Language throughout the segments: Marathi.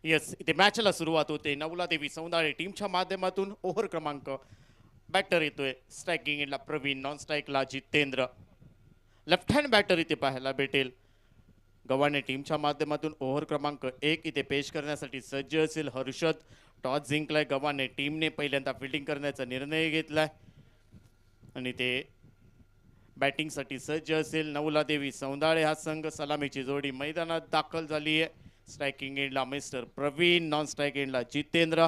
येस, इथे मॅचला सुरुवात होते. नवला देवी सौंदाळे टीमच्या माध्यमातून ओव्हर क्रमांक. बॅटर येतोय स्ट्रायकिंग एंडला प्रवीण, नॉन स्ट्राईकला जितेंद्र. लेफ्ट हँड बॅटर इथे पाहायला भेटेल. गव्हाणे टीमच्या माध्यमातून ओव्हर क्रमांक 1 इथे पेश करण्यासाठी सज्ज असेल हर्षद. टॉस जिंकलाय गव्हाणे टीमने. पहिल्यांदा फिल्डिंग करण्याचा निर्णय घेतलाय आणि ते बॅटिंगसाठी सज्ज असेल. नवला देवी सौंदाळे हा संघ. सलामीची जोडी मैदानात दाखल झाली आहे. स्ट्रायकिंग एंडला मिस्टर प्रवीण, नॉन स्ट्राईक एंडला जितेंद्र.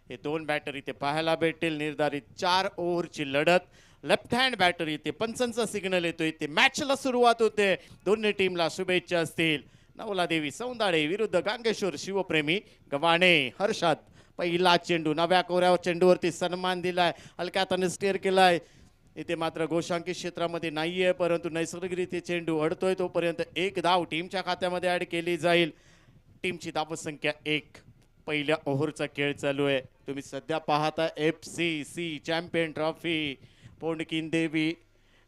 हे दोन बॅटर इथे पाहायला भेटेल. निर्धारित 4 ओव्हरची लढत. लेफ्ट हँड बॅटर इथे पंचांचा सिग्नल येतो. इथे मॅचला सुरुवात होते. दोन्ही टीमला शुभेच्छा असतील. नवला देवी सौंदाळे विरुद्ध गांगेश्वर शिवप्रेमी गव्हाणे. हर्षद पहिला चेंडू, नव्या कोऱ्यावर चेंडूवरती सन्मान दिलाय, हलक्या हाताने स्टेअर केलाय. इथे मात्र गोशांकित क्षेत्रामध्ये नाहीये, परंतु नैसर्गिकरित्या चेंडू अडतोय. तोपर्यंत एक धाव टीमच्या खात्यामध्ये ऍड केली जाईल. टीमची धावसंख्या 1. पहिल्या ओव्हरचा खेळ चालू आहे. तुम्ही सध्या पाहता FCC चॅम्पियन ट्रॉफी पोंडकीन देवी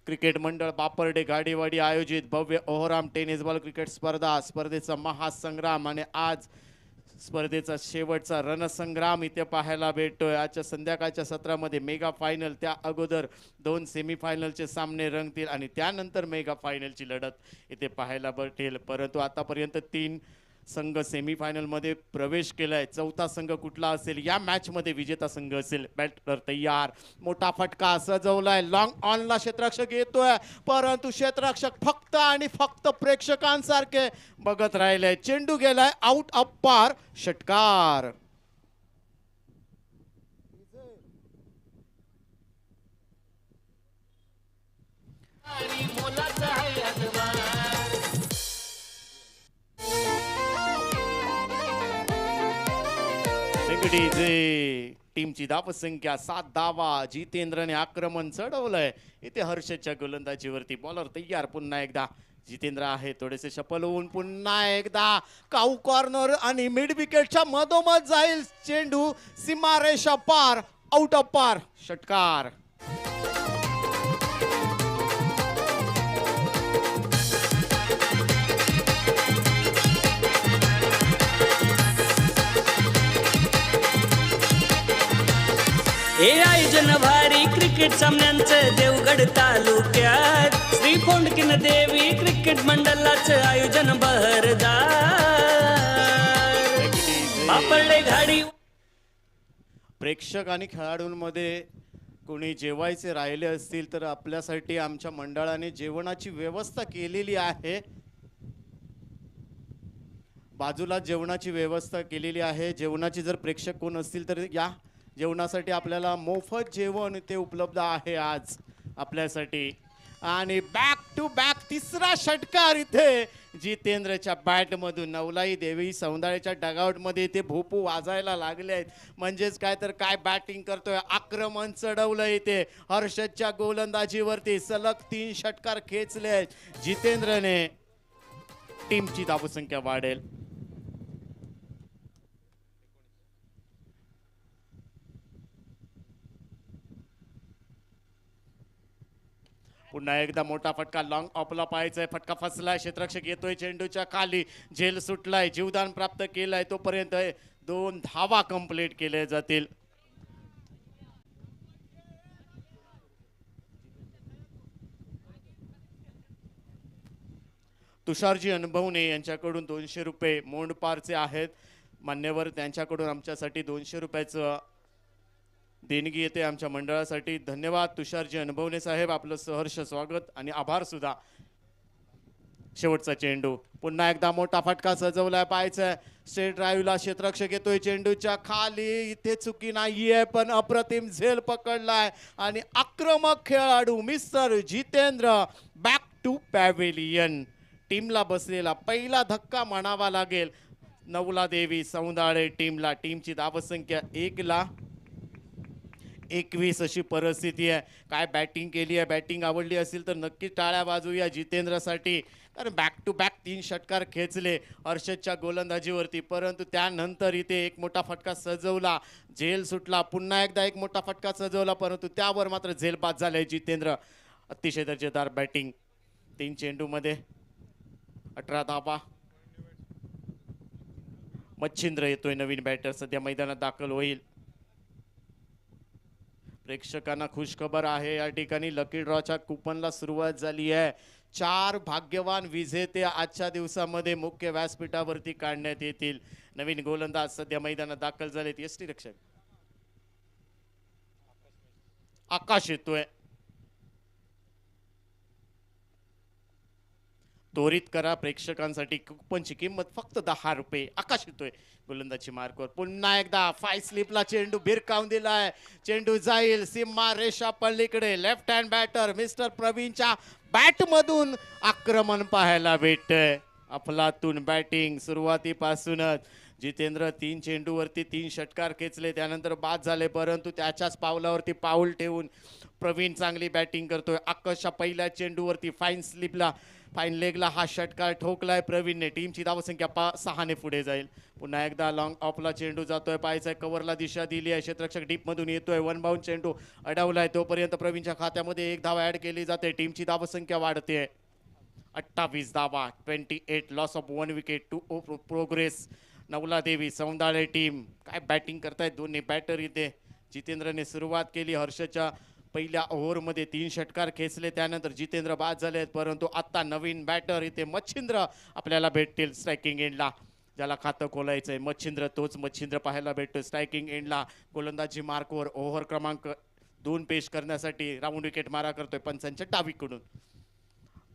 क्रिकेट मंडळ बापर्डे गाडीवाडी आयोजित भव्य ओव्हरआर्म टेनिस बॉल क्रिकेट स्पर्धेचा महासंग्राम आणि आज स्पर्धेचा शेवटचा रणसंग्राम इथे पाहायला भेटतोय. आजच्या संध्याकाळच्या सत्रामध्ये मेगा फायनल, त्या अगोदर 2 सेमीफायनलचे सामने रंगतील आणि त्यानंतर मेगा फायनलची लढत इथे पाहायला भेटेल. परंतु आतापर्यंत 3 संघ सेमीफायनलमध्ये प्रवेश केलाय. चौथा संघ कुठला असेल, या मॅचमध्ये विजेता संघ असेल. बॅटर तयार, मोठा फटका सजवलाय. लॉंग ऑनला क्षेत्ररक्षक येतोय, परंतु क्षेत्ररक्षक फक्त आणि फक्त प्रेक्षकांसारखे बघत राहिले. चेंडू गेलाय आउट ऑफ पार. षटकार. टीमची धावसंख्या 7 धावा. जितेंद्रने आक्रमण चढवलंय. इथे हर्षदच्या गोलंदाजीवरती बॉलर तयार. पुन्हा एकदा जितेंद्र आहे थोडेसे सफल होऊन पुन्हा एकदा काऊ कॉर्नर आणि मिड विकेटच्या मधोमध जाईल चेंडू. सीमारेषा पार. आउट ऑफ पार. षटकार. हे आयोजन भारी क्रिकेट सामन्यांचं देवगड तालुक्यात श्री पोंडकीन देवी क्रिकेट मंडळाचं आयोजन बहरदार. बापर्डे घाडी. प्रेक्षक आणि खेळाडूंमध्ये कोणी जेवायचे राहिले असतील तर आपल्यासाठी आमच्या मंडळाने जेवणाची व्यवस्था केलेली आहे. बाजूला जेवणाची व्यवस्था केलेली आहे. जेवणाची जर प्रेक्षक कोण असतील तर या जेवणासाठी आपल्याला मोफत जेवण ते उपलब्ध आहे आज आपल्यासाठी. आणि बॅक टू बॅक तिसरा षटकार इथे जितेंद्रच्या बॅटमधून. नवलाई देवी सौंदाळेच्या डगआउटमध्ये इथे भोपू वाजायला लागले आहेत. म्हणजेच काय तर काय बॅटिंग करतोय. आक्रमण चढवलं इथे हर्षदच्या गोलंदाजीवरती. सलग 3 षटकार खेचले आहेत जितेंद्रने. टीमची धावसंख्या वाढेल. पुन्हा एकदा मोठा फटका. लॉंग ऑफला पाहायचाय. फटका फसलाय. क्षेत्ररक्षक येतोय चेंडूच्या खाली. झेल सुटलाय. जीवदान प्राप्त केलाय. तोपर्यंत 2 धावा कंप्लीट केल्या जातील. तुषारजी अनुभवणे यांच्याकडून 200 रुपये मोंडपारचे आहेत मान्यवर. त्यांच्याकडून आमच्यासाठी 200 रुपयाचं देणगी येते आमच्या मंडळासाठी. धन्यवाद तुषारजी अनुभवणे साहेब. आपलं सहर्ष स्वागत आणि आभार सुद्धा. शेवटचा चेंडू. पुन्हा एकदा मोठा फटका सजवलाय. पाहायचंय स्ट्रेट ड्राईव्हला. क्षेत्ररक्षक येतोय चेंडूच्या खाली. इथे चुकी नाहीये, पण अप्रतिम झेल पकडलाय आणि आक्रमक खेळाडू mister Jitendra back to pavilion. टीमला बसलेला पहिला धक्का म्हणावा लागेल नवला देवी सौंदाळे टीमला. टीमची धावसंख्या 1/21 अशी परिस्थिती आहे. काय बॅटिंग केली आहे. बॅटिंग आवडली असेल तर नक्की टाळ्या वाजवूया जितेंद्रसाठी. कारण बॅक टू बॅक 3 षटकार खेचले हर्षदच्या गोलंदाजीवरती. परंतु त्यानंतर इथे एक मोठा फटका सजवला. झेल सुटला. पुन्हा एकदा एक मोठा फटका सजवला, परंतु त्यावर मात्र झेल बाद झाले जितेंद्र. अतिशय दर्जेदार बॅटिंग. 3 चेंडूमध्ये 18 धावा. मच्छिंद्र येतोय नवीन बॅटर सध्या मैदानात दाखल होईल. प्रेक्षकांना खुशखबर आहे, या ठिकाणी लकी ड्रॉच्या कुपनला सुरुवात झाली आहे. 4 भाग्यवान विजेते आजच्या दिवसामध्ये मुख्य व्यासपीठावरती काढण्यात येतील. नवीन गोलंदाज सध्या मैदानात दाखल झालेत. यष्टी रक्षक आकाश येतोय. त्वरित करा, प्रेक्षकांसाठी कुपनची किंमत फक्त 10 रुपये. आकाश येतोय गोलंदाजी मार्कवर. पुन्हा एकदा 5 स्लिपला चेंडू भिरकावून दिलाय. चेंडू जाईल सीमा रेषा पल्लीकडे. लेफ्ट हँड बॅटर मिस्टर प्रवीणच्या बॅट मधून आक्रमण पाहायला भेटतंय. अफलातून बॅटिंग सुरुवातीपासूनच. जितेंद्र 3 चेंडूवरती 3 षटकार खेचले, त्यानंतर बाद झाले, परंतु त्याच्याच पावलावरती पाऊल ठेवून प्रवीण चांगली बॅटिंग करतोय. आकाशच्या पहिल्या चेंडूवरती फाईन लेगला हा षटकार ठोकलाय प्रवीणने. टीमची धावसंख्या 6 ने पुढे जाईल. पुन्हा एकदा लॉंग ऑफला चेंडू जातोय, पाहायचा कव्हरला दिशा दिली आहे. क्षेत्ररक्षक डीप मधून येतोय. 1 बाउंड चेंडू अडवलाय, तोपर्यंत प्रवीणच्या खात्यामध्ये 1 धाव ऍड केली जाते. टीमची धावसंख्या वाढते. 28 धावा, 28 लॉस ऑफ 1 विकेट, 2 प्रोग्रेस. नवला देवी सौंदाळे टीम काय बॅटिंग करतायत दोन्ही बॅटर इथे. जितेंद्रने सुरुवात केली. हर्षच्या पहिल्या ओव्हरमध्ये 3 षटकार खेचले, त्यानंतर जितेंद्र बाद झाले, परंतु आता नवीन बॅटर इथे मच्छिंद्र आपल्याला भेटतील स्ट्रायकिंग एंडला. ज्याला खातं खोलायचंय मच्छिंद्र, तोच मच्छिंद्र पाहायला भेटतो स्ट्रायकिंग एंडला. गोलंदाजी मार्कवर ओव्हर क्रमांक 2 पेश करण्यासाठी राऊंड विकेट मारा करतोय पंचांच्या डावीकडून.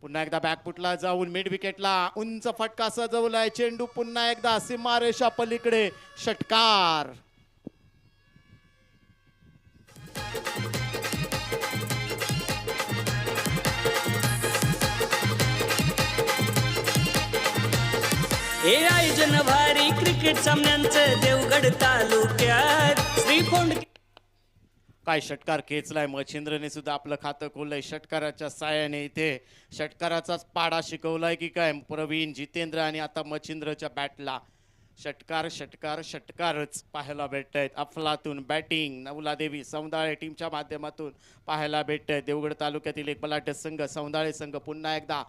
पुन्हा एकदा बॅकफुटला जाऊन मिड विकेटला उंच फटका सजवलाय. चेंडू पुन्हा एकदा सीमारेषा पलीकडे. षटकार. हे आयोजन भारी क्रिकेट सामन्यांचं देवगड तालुक्यात श्रीफोंड. काय षटकार खेचलाय मच्छिंद्रने सुद्धा आपलं खातं खोललंय षटकाराच्या साहाय्याने. इथे षटकाराचाच पाडा शिकवलाय की काय प्रवीण, जितेंद्र आणि आता मच्छिंद्रच्या बॅटला. षटकार षटकार षटकारच पाहायला भेटत आहेत. अफलातून बॅटिंग नवलादेवी सौंदाळे टीमच्या माध्यमातून पाहायला भेटत आहे. देवगड तालुक्यातील एक बलाढ्य संघ सौंदाळे संघ. पुन्हा एकदा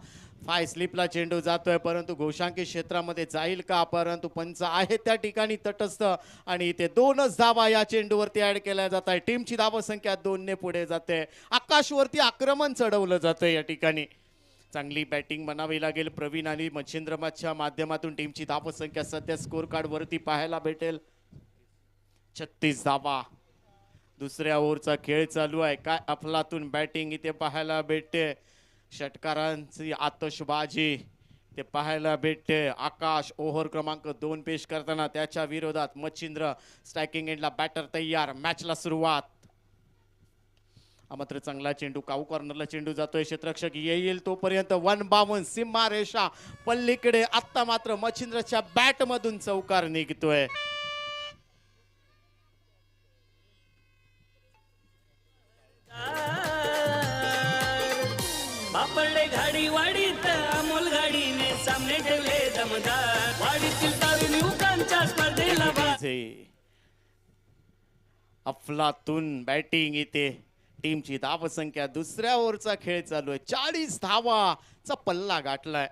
5 स्लिपला चेंडू जातोय, परंतु घोषांकी क्षेत्रामध्ये जाईल का, परंतु पंच आहे त्या ठिकाणी तटस्थ. आणि इथे 2च धावा या चेंडूवरती ऍड केल्या जात आहे. टीमची धावसंख्या 2 ने पुढे जाते. आकाशवरती आक्रमण चढवलं जातं या ठिकाणी. चांगली बॅटिंग म्हणावी लागेल प्रवीण आणि मच्छिंद्रच्या माध्यमातून. टीमची धावसंख्या सध्या स्कोर कार्ड वरती पाहायला भेटेल 36 धावा. दुसऱ्या ओव्हरचा खेळ चालू आहे. काय अफलातून बॅटिंग इथे पाहायला भेटते. षटकारांची आतषबाजी ते पाहायला भेटते. आकाश ओव्हर क्रमांक 2 पेश करताना त्याच्या विरोधात मच्छिंद्र. स्ट्रायकिंग एंडला बॅटर तयार. मॅचला सुरुवात. मात्र चांगला चेंडू काऊ कॉर्नरला चेंडू जातोय. क्षेत्ररक्षक येईल तोपर्यंत 1 बाउंड सीमा रेषा पल्लीकडे. आता मात्र मच्छिंद्रच्या बॅट मधून चौकार निघतोय. बापडले घाडी वाडीत अमोल गाडीने सामने ठेवले दमदार. वाडीतील तरुण युवकांच्या स्पर्धेला अफलातून बॅटिंग इथे. टीमची धावसंख्या दुसऱ्या ओव्हरचा खेळ चालू आहे. 40 धावाचा पल्ला गाठलाय.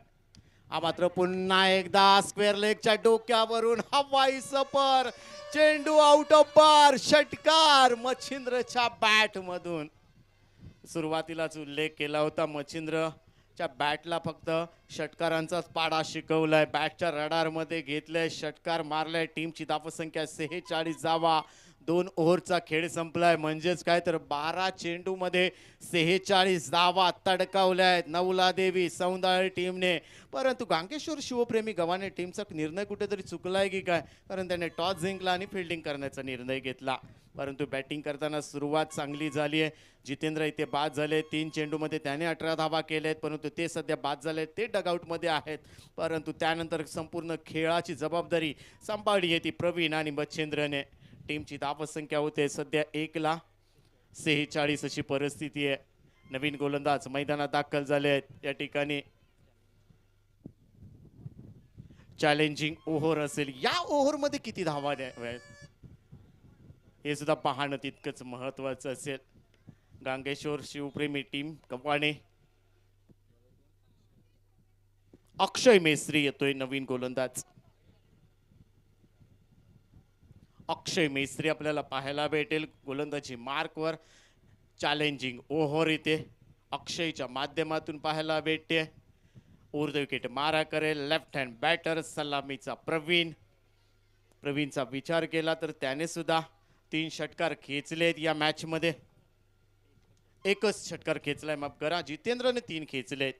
हा मात्र पुन्हा एकदा स्क्वेअर लेगच्या डोक्यावरून हवाई सफर. चेंडू आउट ऑफ बार. षटकार मच्छिंद्रच्या बॅट मधून. सुरुवातीलाच उल्लेख केला होता मच्छिंद्रच्या बॅटला फक्त षटकारांचाच पाडा शिकवलाय. बॅटच्या रडारमध्ये घेतलंय, षटकार मारलाय. टीमची धावसंख्या 46 धावा. 2 ओव्हरचा खेळ संपलाय. म्हणजेच काय तर 12 चेंडू मध्ये 46 धावा तडकावल्यात नवला देवी सौंदाळे टीमने. परंतु गांगेश्वर शिवप्रेमी गव्हाणे टीमचा निर्णय कुठेतरी चुकलाय की काय, कारण त्याने टॉस जिंकला आणि फिल्डिंग करण्याचा निर्णय घेतला. परंतु बॅटिंग करताना सुरुवात चांगली झाली आहे. जितेंद्र इथे बाद झाले. 3 चेंडूमध्ये त्याने 18 धावा केल्यात, परंतु ते सध्या बाद झाले, ते डगआउटमध्ये आहेत. परंतु त्यानंतर संपूर्ण खेळाची जबाबदारी सांभाळली आहे ती प्रवीण आणि मच्छिंद्रने. टीमची धावसंख्या होते सध्या 1,46 अशी परिस्थिती आहे. नवीन गोलंदाज मैदानात दाखल झाले आहेत. या ठिकाणी चॅलेंजिंग ओव्हर असेल. या ओव्हरमध्ये किती धावा द्याव्यात हे सुद्धा पाहणं तितकंच महत्वाचं असेल. गांगेश्वर शिवप्रेमी टीम गव्हाणे. अक्षय मेस्त्री येतोय नवीन गोलंदाज. अक्षय मेस्त्री आपल्याला पाहायला भेटेल गोलंदाजी मार्कवर. चॅलेंजिंग ओव्हर इथे अक्षयच्या माध्यमातून पाहायला भेटते. ऊर्ध्व विकेट मारा करेल लेफ्ट हँड बॅटर सलामीचा प्रवीणचा विचार केला तर त्याने सुद्धा 3 षटकार खेचलेत या मॅच मध्ये. एकच षटकार खेचलाय माफ करा, जितेंद्रने 3 खेचलेत.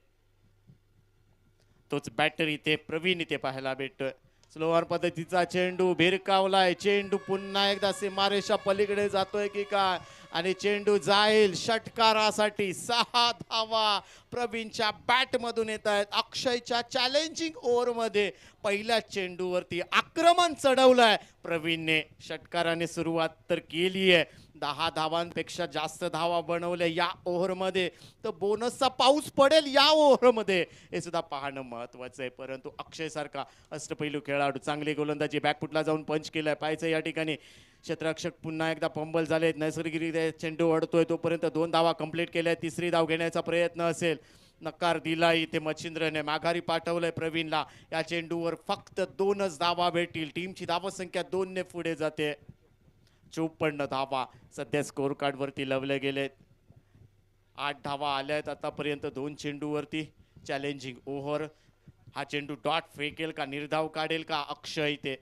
तोच बॅटर इथे प्रवीण इथे पाहायला भेटतोय. स्लोअर पद्धतीचा चेंडू भिरकावलाय. चेंडू पुन्हा एकदा सीमारेषा पलीकडे जातोय की काय आणि चेंडू जाईल षटकारासाठी. 6 धावा प्रवीणच्या बॅट मधून येत आहेत. अक्षयच्या चॅलेंजिंग ओव्हर मध्ये पहिल्या चेंडूवरती आक्रमण चढवलंय प्रवीणने. षटकाराने सुरुवात तर केली आहे. 10 धावांपेक्षा जास्त धावा बनवल्या या ओव्हर मध्ये तर बोनसचा पाऊस पडेल या ओव्हर मध्ये हे सुद्धा पाहणं महत्वाचं आहे. परंतु अक्षय सारखा अष्टपैलू खेळाडू चांगली गोलंदाजी बॅकफुटला जाऊन पंच केलाय. पाहायचं या ठिकाणी क्षेत्ररक्षक पुन्हा एकदा पंबल झालेत. नैसर्गिकरित्या चेंडू अडतोय तोपर्यंत 2 धावा कंप्लीट केल्या. तिसरी धाव घेण्याचा प्रयत्न असेल. नकार दिला इथे मच्छिंद्रने. माघारी पाठवलंय प्रवीणला. या चेंडूवर फक्त 2च धावा भेटतील. टीमची धावसंख्या 2 ने पुढे जाते. 54 धावा सध्या स्कोर कार्ड वरती लावले गेलेत. 8 धावा आल्यात आतापर्यंत 2 चेंडूवरती. Challenging over. हा चेंडू डॉट फेकेल का निर्धाव काढेल का अक्षय इथे.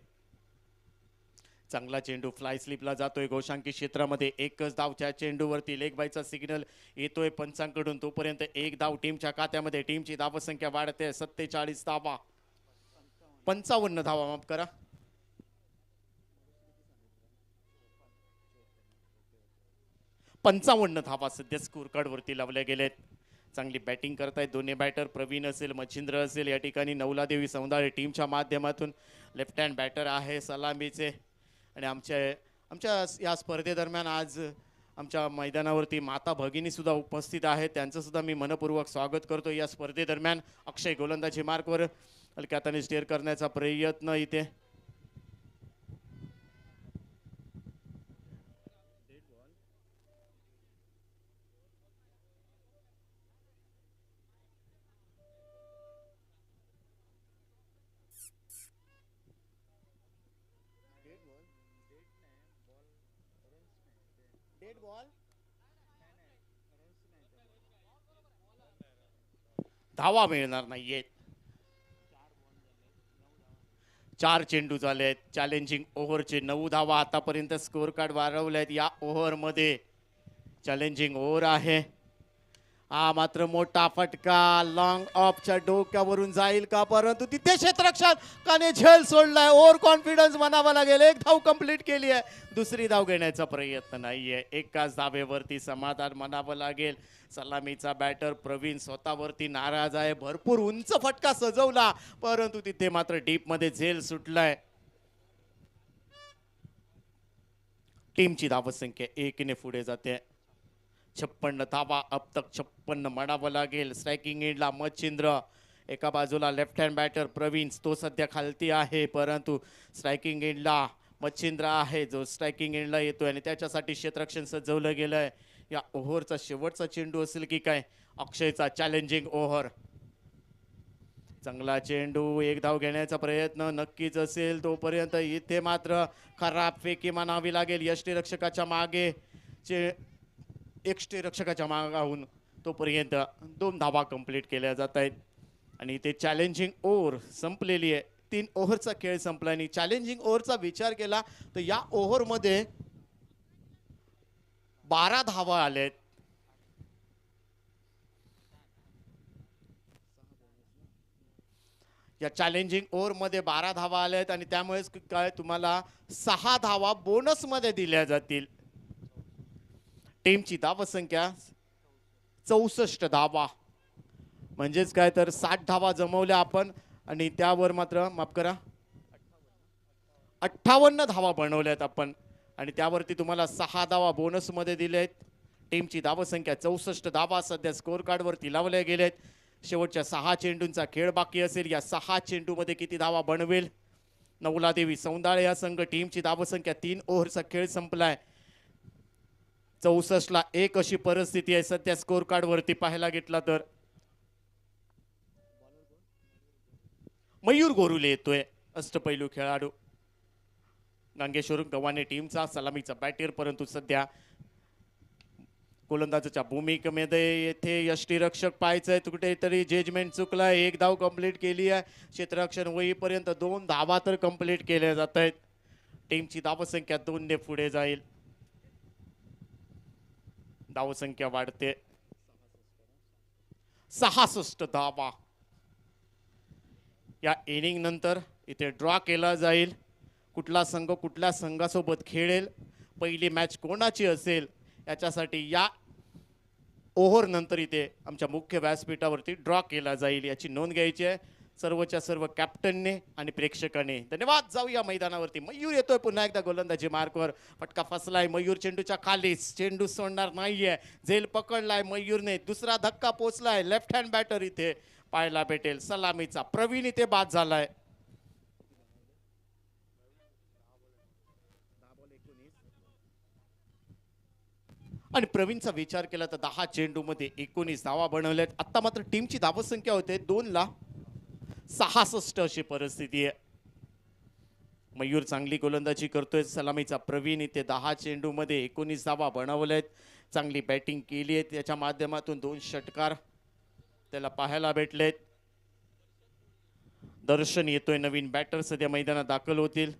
चांगला चेंडू फ्लाय स्लिपला जातोय गोशांकी क्षेत्रामध्ये. एकच धाव त्या चेंडूवरती. लेग बायचा सिग्नल येतोय पंचांकडून. तोपर्यंत 1 धाव टीमच्या खात्यामध्ये. टीमची धावसंख्या वाढते. 47 धावा 55 धावा माफ करा. पंचावन्न धावा सध्या स्कोर कार्ड वरती लावल्या गेलेत. चांगली बॅटिंग करतायत दोन्ही बॅटर. प्रवीण असेल मच्छिंद्र असेल या ठिकाणी नवलादेवी सौंदाळे टीमच्या माध्यमातून लेफ्ट हँड बॅटर आहे सलामीचे. आणि आमच्या या स्पर्धेदरम्यान आज आमच्या मैदानावरती माता भगिनी सुद्धा उपस्थित आहेत. त्यांचं सुद्धा मी मनपूर्वक स्वागत करतो या स्पर्धेदरम्यान. अक्षय गोलंदाजी मार्कवर हलक्या हाताने स्टेअर करण्याचा प्रयत्न इथे. धावा मिळणार नाहीयेत. 4 चेंडू झालेत. चॅलेंजिंग ओव्हरचे 9 धावा आतापर्यंत स्कोर कार्ड वाढवलेत या ओव्हर मध्ये. चॅलेंजिंग ओव्हर आहे. हा मात्र मोठा फटका लॉंग ऑफच्या डोक्यावरून जाईल का, परंतु तिथे क्षेत्ररक्षकाने झेल सोडलाय. ओव्हर कॉन्फिडन्स म्हणावा लागेल. 1 धाव कंप्लीट केली आहे. दुसरी धाव घेण्याचा प्रयत्न नाहीये. एकाच धावेवरती समाधान म्हणावं लागेल. सलामीचा बॅटर प्रवीण स्वतःवरती नाराज आहे. भरपूर उंच फटका सजवला परंतु तिथे मात्र डीप मध्ये झेल सुटलाय. टीमची धावसंख्या 1 ने पुढे जाते. 56 धावा अब तक 56 म्हणावं लागेल. स्ट्रायकिंग एंडला मच्छिंद्र. एका बाजूला लेफ्ट हँड बॅटर प्रवीण तो सध्या खालती आहे परंतु स्ट्रायकिंग एंडला मच्छिंद्र आहे जो स्ट्रायकिंग एंडला येतोय आणि त्याच्यासाठी क्षेत्ररक्षण सजवलं गेलंय. या ओव्हरचा शेवटचा चेंडू असेल की काय अक्षयचा. Challenging over. चांगला चेंडू. 1 धाव घेण्याचा प्रयत्न नक्कीच असेल. तोपर्यंत इथे मात्र खराब फेकी म्हणावी लागेल. यष्टीरक्षकाच्या मागे यष्टीरक्षकाच्या मागाहून तोपर्यंत 2 धावा कंप्लीट केल्या जात आहेत आणि इथे चॅलेंजिंग ओव्हर संपलेली आहे. 3 ओव्हरचा खेळ संपला आणि चॅलेंजिंग ओव्हरचा विचार केला तर या ओव्हर मध्ये 12 धावा आल्यात. या चॅलेंजिंग ओव्हर मध्ये 12 धावा आल्यात आणि त्यामुळेच काय तुम्हाला 6 धावा बोनस मध्ये दिल्या जातील. टीमची धावसंख्या 64 धावा म्हणजेच काय तर 60 धावा जमवल्या आपण आणि त्यावर मात्र माफ करा 58 धावा बनवल्यात आपण आणि त्यावरती तुम्हाला 6 धावा बोनस मध्ये दिलेत. टीमची धावसंख्या 64 धावा सध्या स्कोर कार्ड वरती लावल्या गेलेत. शेवटच्या 6 चेंडूंचा खेळ बाकी असेल. या 6 चेंडू मध्ये किती धावा बनवेल नवलादेवी सौंदाळे या संघ. टीमची धावसंख्या 3 ओव्हरचा खेळ संपलाय. 64 ला 1 अशी परिस्थिती आहे सध्या स्कोर कार्ड वरती पाहायला घेतला तर. मयूर गोरुले येतोय अष्टपैलू खेळाडू. गांगेश्वर गव्हाणे टीमचा सलामीचा बॅटर, परंतु सध्या गोलंदाजाच्या भूमिकेमध्ये येथे यष्टीरक्षक पाहायचंय, कुठेतरी जजमेंट चुकलाय. एक धाव कंप्लीट केली आहे. क्षेत्ररक्षण होईपर्यंत 2 धावा तर कंप्लीट केल्या जात आहेत. टीमची धावसंख्या 2 ने पुढे जाईल. धावसंख्या वाढते. 66 धावा. या इनिंग नंतर इथे ड्रॉ केला जाईल. कुठला संघ कुठल्या संघासोबत खेळेल, पहिली मॅच कोणाची असेल, याच्यासाठी या ओव्हर नंतर इथे आमच्या मुख्य व्यासपीठावरती ड्रॉ केला जाईल. याची नोंद घ्यायची आहे सर्वच्या सर्व कॅप्टनने आणि प्रेक्षकांनी. धन्यवाद. जाऊया मैदानावरती. मयूर येतोय पुन्हा एकदा गोलंदाजी मार्कवर. फटका फसलाय. मयूर चेंडूच्या खालीच. चेंडू सोडणार नाहीये. झेल पकडलाय मयूरने. दुसरा धक्का पोचलाय. लेफ्ट हँड बॅटर इथे पाहायला भेटेल. सलामीचा प्रवीण इथे बाद झालाय. आणि प्रवीणचा विचार केला तर 10 चेंडूमध्ये 19 धावा बनवल्यात. आता मात्र टीमची धावसंख्या होते 2,66 अशी परिस्थिती आहे. मयूर चांगली गोलंदाजी करतोय. सलामीचा प्रवीण इथे 10 चेंडूमध्ये 19 धावा बनवल्यात. चांगली बॅटिंग केली आहे. त्याच्या माध्यमातून 2 षटकार त्याला पाहायला भेटलेत. दर्शन येतोय. नवीन बॅटर सध्या मैदानात दाखल होतील.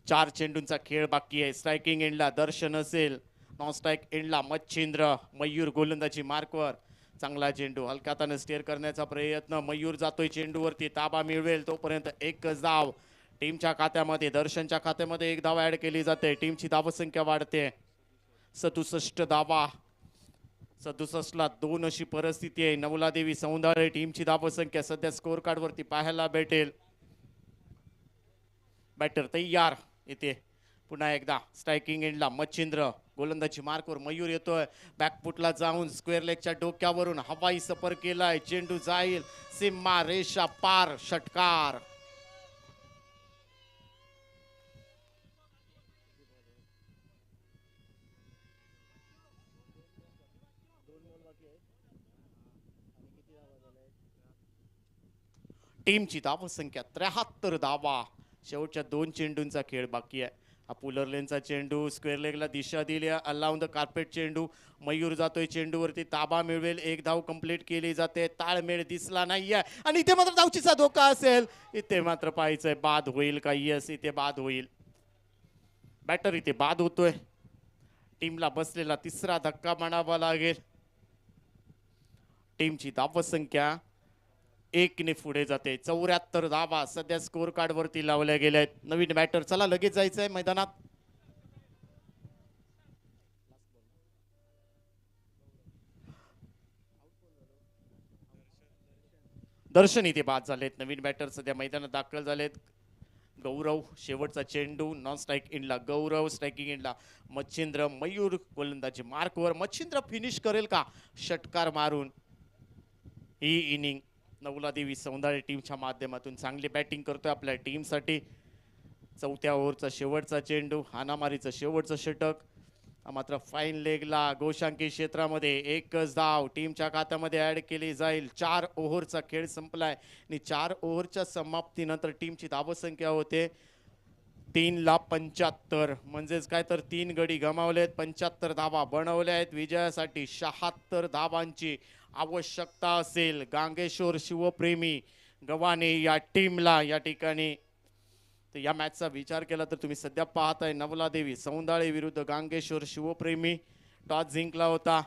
चार चेंडूंचा खेळ बाकी आहे. स्ट्रायकिंग एंडला दर्शन असेल. नॉन स्ट्राईक एंडला मच्छिंद्र. मयूर गोलंदाजी मार्कवर. चांगला चेंडू हलक्या हाताने स्टेअर करण्याचा प्रयत्न. मयूर जातोय चेंडूवरती. ताबा मिळवेल तोपर्यंत एकच धाव टीमच्या खात्यामध्ये. दर्शनच्या खात्यामध्ये 1 धाव ऍड केली जाते. टीमची धावसंख्या वाढते. 67 धावा. 67ला 2 अशी परिस्थिती आहे. नवलादेवी सौंदाळे टीमची धावसंख्या सध्या स्कोअर कार्ड वरती पाहायला भेटेल. बॅटर तयार. इथे पुन्हा एकदा स्ट्रायकिंग एंडला मच्छिंद्र. गोलंदाजी मार्कवर मयूर येतोय. बॅकफुटला जाऊन स्क्वेअर लेगच्या डोक्यावरून हवाई सफर केलाय. चेंडू जाईल सीमा रेषा पार. षटकार. टीमची धावसंख्या 73 धावा. शेवटच्या 2 चेंडूंचा खेळ बाकी आहे. हा पुलर लेनचा चेंडू स्क्वेअर लेगला दिशा दिली. अलाउंड द कार्पेट चेंडू. मयूर जातोय चेंडूवरती. ताबा मिळवेल. 1 धाव कंप्लीट केली जाते. ताळमेळ दिसला नाहीये आणि इथे मात्र धावचीचा धोका असेल. इथे मात्र पाहायचंय बाद होईल का. यस, इथे बाद होईल. बॅटर इथे बाद होतोय. टीमला बसलेला 3रा धक्का म्हणावा लागेल. टीमची धावसंख्या 1 ने पुढे जाते. 74 धावा सध्या स्कोअर कार्ड वरती लावल्या गेल्या आहेत. नवीन बॅटर. चला लगेच जायचंय मैदानात. दर्शन इथे बाद झालेत. नवीन बॅटर सध्या मैदानात दाखल झालेत. गौरव. शेवटचा चेंडू नॉन स्ट्राईक एंडला गौरव. स्ट्रायकिंग एंडला मच्छिंद्र. मयूर गोलंदाजी मार्कवर. मच्छिंद्र फिनिश करेल का षटकार मारून. ही इनिंग नवलादेवी सौंदाळे टीमच्या माध्यमातून चांगली बॅटिंग करतोय आपल्या टीमसाठी. 4थ्या ओव्हरचा शेवटचा चेंडू. हानामारीचं शेवटचं षटक. मात्र फाईन लेगला गोशांकी क्षेत्रामध्ये एकच धाव टीमच्या खात्यामध्ये ऍड केली जाईल. 4 ओव्हरचा खेळ संपलाय आणि 4 ओव्हरच्या समाप्तीनंतर टीमची धावसंख्या होते 3,75. म्हणजेच काय तर 3 गडी गमावलेत. 75 धावा बनवल्या आहेत. विजयासाठी 76 धावांची आवश्यकता असेल. गांगेश्वर शिवप्रेमी गव्हाणे या टीमला या ठिकाणी. तर या मॅचचा विचार केला तर तुम्ही सध्या पाहताय नवलादेवी सौंदाळे विरुद्ध गांगेश्वर शिवप्रेमी. टॉस जिंकला होता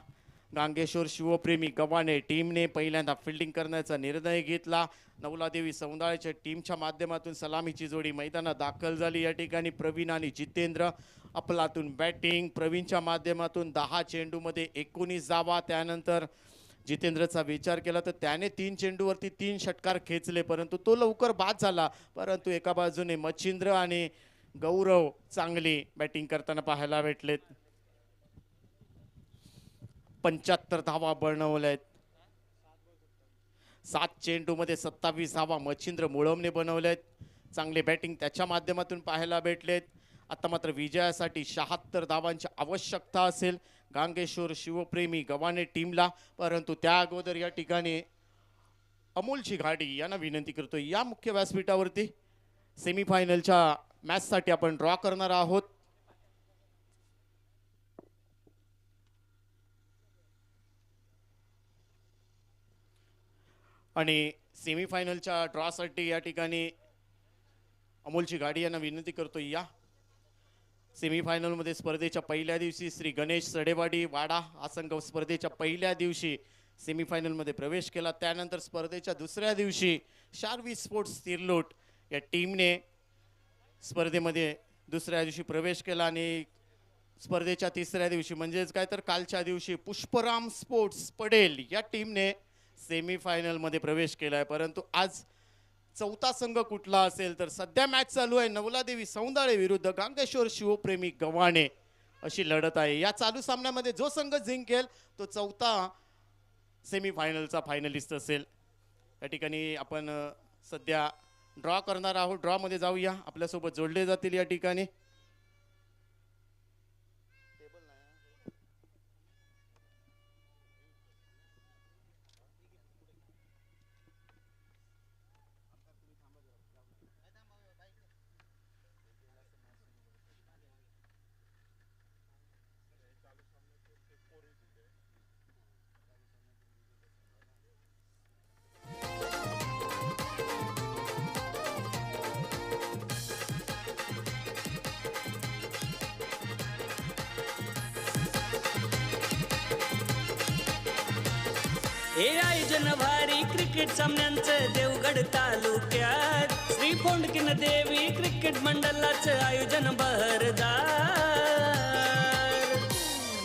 गांगेश्वर शिवप्रेमी गव्हाणे टीमने. पहिल्यांदा फिल्डिंग करण्याचा निर्णय घेतला. नवलादेवी सौंदाळेच्या टीमच्या माध्यमातून सलामीची जोडी मैदानात दाखल झाली. या ठिकाणी प्रवीण आणि जितेंद्र. अफलातून बॅटिंग. प्रवीणच्या माध्यमातून 10 चेंडूमध्ये 19 धावा. त्यानंतर जितेंद्रचा विचार केला तर त्याने 3 चेंडूवरती 3 षटकार खेचले, परंतु तो लवकर बाद झाला. परंतु एका बाजूने मच्छिंद्र आणि गौरव चांगली बॅटिंग करताना पाहायला भेटलेत. 75 धावा बनवल्यात. 7 चेंडूमध्ये 27 धावा मच्छिंद्र मुळमने बनवल्यात. चांगले बॅटिंग त्याच्या माध्यमातून पाहायला भेटलेत. आता मात्र विजयासाठी 76 धावांची आवश्यकता असेल गांगेश्वर शिवप्रेमी गव्हाणे टीमला. परंतु त्या अगोदर या ठिकाणी अमोलची घाडी यांना विनंती करतोय या मुख्य व्यासपीठावरती. सेमीफायनलच्या मॅचसाठी आपण ड्रॉ करणार आहोत. आणि सेमीफायनलच्या ड्रॉसाठी या ठिकाणी अमोलची गाडी यांना विनंती करतो या. सेमीफायनलमध्ये स्पर्धेच्या पहिल्या दिवशी श्री गणेश सडेवाडी वाडा हा संघ स्पर्धेच्या पहिल्या दिवशी सेमीफायनलमध्ये प्रवेश केला. त्यानंतर स्पर्धेच्या दुसऱ्या दिवशी शार्वी स्पोर्ट्स तिरलोट या टीमने स्पर्धेमध्ये दुसऱ्या दिवशी प्रवेश केला. आणि स्पर्धेच्या तिसऱ्या दिवशी म्हणजेच काय तर कालच्या दिवशी पुष्पराम स्पोर्ट्स पडेल या टीमने सेमीफायनलमध्ये प्रवेश केला आहे. परंतु आज चौथा संघ कुठला असेल तर सध्या मॅच चालू आहे नवलादेवी सौंदाळे विरुद्ध गांगेश्वर शिवप्रेमी गव्हाणे अशी लढत आहे. या चालू सामन्यामध्ये जो संघ जिंकेल तो चौथा सेमीफायनलचा फायनलिस्ट असेल. या ठिकाणी आपण सध्या ड्रॉ करणार आहोत. ड्रॉमध्ये जाऊया. आपल्यासोबत जोडले जातील या ठिकाणी हे आयोजन भारी क्रिकेट सामन्यांचं देवगड तालुक्यात श्री फोंडकिन देवी क्रिकेट मंडळाचं आयोजन बहरदार.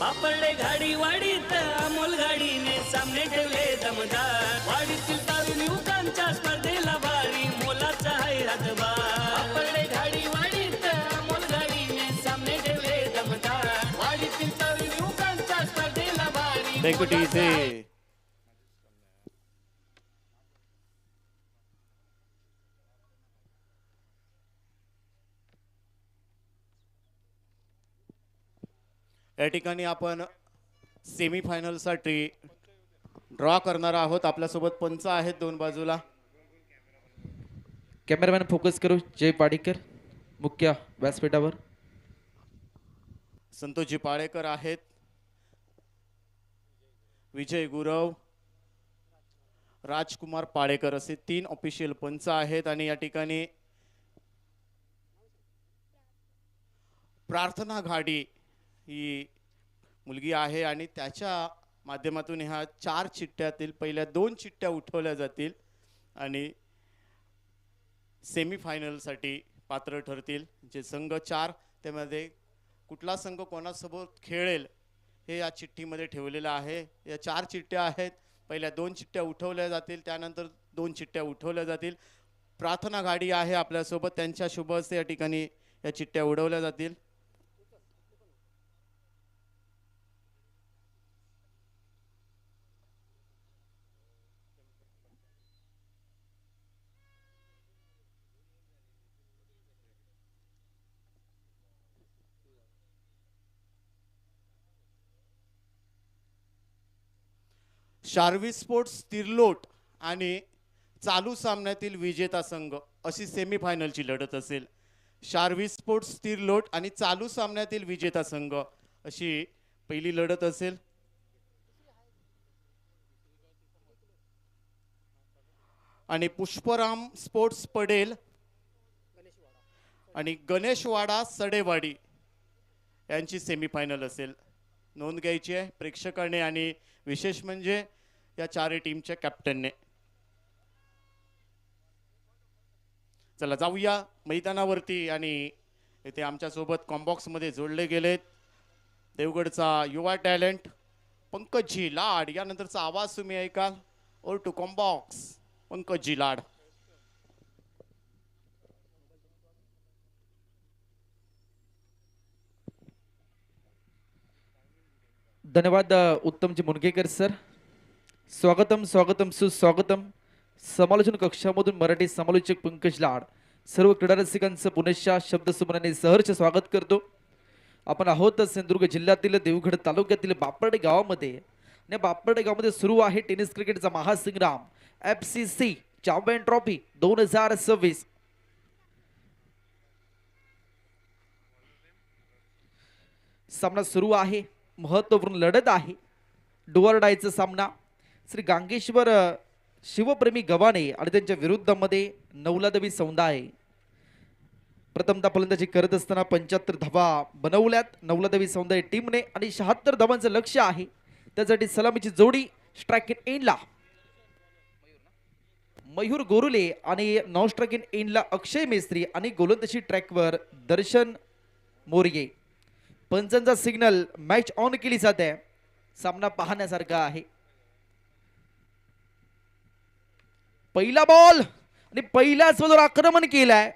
बापरडे घाडी वाडीत अमोल गाडीने सामने ठेवले दमदार. वाडीतील तरुण युवकांच्या स्पर्धेला भारी मोलाचा आहे हातभार. बापरडे घाडी वाडीत अमोल गाडीने सामने ठेवले दमदार. वाडीतील तरुण युवकांच्या स्पर्धेला भारी डेप्युटीचे या ठिकाणी आपण सेमीफायनलसाठी ड्रॉ करणार आहोत. आपल्यासोबत पंच आहेत दोन बाजूला. कॅमेरामॅन फोकस करू. जय पाडीकर मुख्य व्यासपीठावर. संतोषजी पाळेकर आहेत. विजय गुरव, राजकुमार पाळेकर असे 3 ऑफिशियल पंच आहेत. आणि या ठिकाणी प्रार्थना घाडी ही मुलगी आहे आणि त्याच्या माध्यमातून ह्या 4 चिठ्ठ्यातील पहिल्या 2 चिठ्ठ्या उठवल्या जातील आणि सेमीफायनलसाठी पात्र ठरतील. जे संघ 4 त्यामध्ये कुठला संघ कोणासोबत खेळेल हे या चिठ्ठीमध्ये ठेवलेलं आहे. या 4 चिठ्ठ्या आहेत. पहिल्या 2 चिठ्ठ्या उठवल्या जातील, त्यानंतर 2 चिठ्ठ्या उठवल्या जातील. प्रार्थना घाडी आहे आपल्यासोबत. त्यांच्या शुभ हस्ते या ठिकाणी या चिठ्ठ्या उडवल्या जातील. शार्वी स्पोर्ट्स तिरलोट आणि चालू सामन्यातील विजेता संघ अशी सेमीफायनलची लढत असेल. शार्वी स्पोर्ट्स तिरलोट आणि चालू सामन्यातील विजेता संघ अशी पहिली लढत असेल. आणि पुष्पराम स्पोर्ट्स पडेल आणि गणेशवाडा सडेवाडी यांची सेमीफायनल असेल. नोंद घ्यायची आहे प्रेक्षकाने आणि विशेष म्हणजे या 4 टीमच्या कॅप्टनने. चला जाऊया मैदानावरती. आणि इथे आमच्यासोबत कॉम्बॉक्समध्ये जोडले गेलेत देवगडचा युवा टॅलेंट पंकजी लाड. यानंतरचा आवाज तुम्ही ऐकाल. ओर टू कॉम्बॉक्स पंकजी लाड. धन्यवाद उत्तमजी मुनगेकर सर. स्वागतम स्वागतम सुस्वागतम. समालोचन कक्षामधून मराठी समालोचक पंकज लाड सर्व क्रीडा रसिकांचं पुनश्च शब्दसुमनाने सहर्ष स्वागत करतो. आपण आहोत सिंधुदुर्ग जिल्ह्यातील देवगड तालुक्यातील बापरडे गावामध्ये. आणि बापरडे गावामध्ये सुरू आहे टेनिस क्रिकेटचा महासंग्राम. FCC champion trophy 2026. सामना सुरू आहे, महत्वपूर्ण लढत आहे, डुअर डायचा सामना. श्री गांगेश्वर शिवप्रेमी गव्हाणे आणि त्यांच्या विरुद्धामध्ये नवलादेवी सौंदाळे. प्रथमतः फलंदाजी करत असताना 75 धावा बनवल्यात नवलादेवी सौंदाळे टीमने आणि 76 धावांचं लक्ष्य आहे. त्यासाठी सलामीची जोडी स्ट्राइक इन एंडला मयूर गोरुले आणि नॉन स्ट्राइक इन एंडला अक्षय मेस्त्री आणि गोलंदाजी ट्रॅकवर दर्शन मोरये. पंचांचा सिग्नल, मॅच ऑन केली जाते. सामना पाहण्यासारखा आहे. पहिला बॉल आणि पहिल्याच बॉलवर आक्रमण केलंय,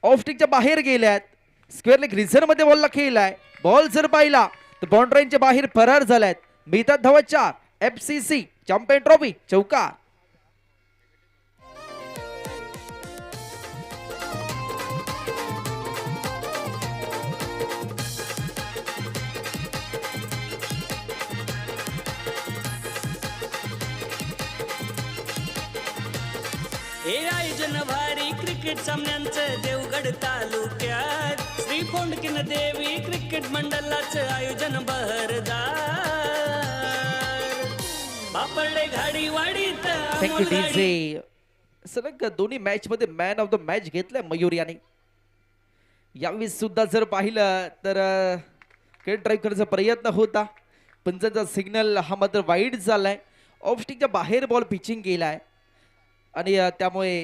ऑफ स्टिकच्या बाहेर गेल्यात. स्क्वेअर लेग रिझन मध्ये बॉलला खेळलाय. बॉल जर पाहिला तर बाउंड्रीच्या बाहेर फरार झालायत. मिळतात धावा 4. FCC चॅम्पियन ट्रॉफी चौकार. हे आयोजन भारी क्रिकेट सामन्यांचं देवगड तालुक्यात श्री फोंडकीन देवी क्रिकेट मंडळाचं आयोजन बहरदार. बापरडे घाडी वाडीत थँक्यू डीजे. सलग दोन्ही मॅच मध्ये मॅन ऑफ द मॅच घेतलाय मयूर याने. यावेळी सुद्धा जर पाहिलं तर ड्राईव्ह करण्याचा प्रयत्न होता, पण त्याचा सिग्नल हा मात्र वाईड झालाय. ऑफ स्टिकच्या बाहेर बॉल पिचिंग केलाय आणि त्यामुळे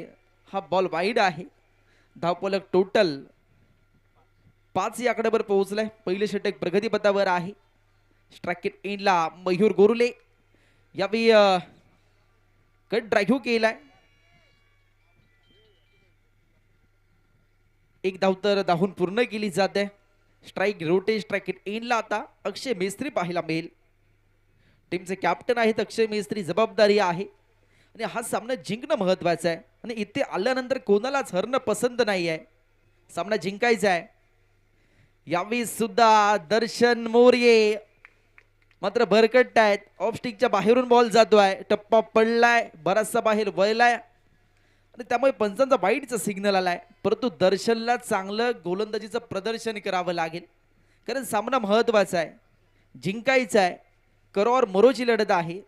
हा बॉल वाईड आहे. धावफलक टोटल 5 या आकड्यावर पोहोचलाय. पहिले षटक प्रगतीपथावर आहे. स्ट्राइक इन एंडला मयूर गोरुले यावेळी कट ड्राईव्ह केलाय. एक धाव तर धावून पूर्ण केली जाते. स्ट्राइक रोटे स्ट्राइक इन एंडला आता अक्षय मेस्त्री पाहायला मिळेल. टीमचे कॅप्टन आहेत अक्षय मेस्त्री. जबाबदारी आहे आणि हा सामना जिंकणं महत्वाचं आहे आणि इथे आल्यानंतर कोणालाच हरणं पसंत नाही आहे. सामना जिंकायचा आहे. यावेळी सुद्धा दर्शन मोरये मात्र भरकट आहेत. ऑफ स्टिकच्या बाहेरून बॉल जातोय, टप्पा पडलाय, बराचसा बाहेर वळलाय आणि त्यामुळे पंचांचा वाईडचा सिग्नल आलाय. परंतु दर्शनला चांगलं गोलंदाजीचं प्रदर्शन करावं लागेल, कारण सामना महत्वाचा आहे, जिंकायचा आहे. करोर मोरोची लढत आहे.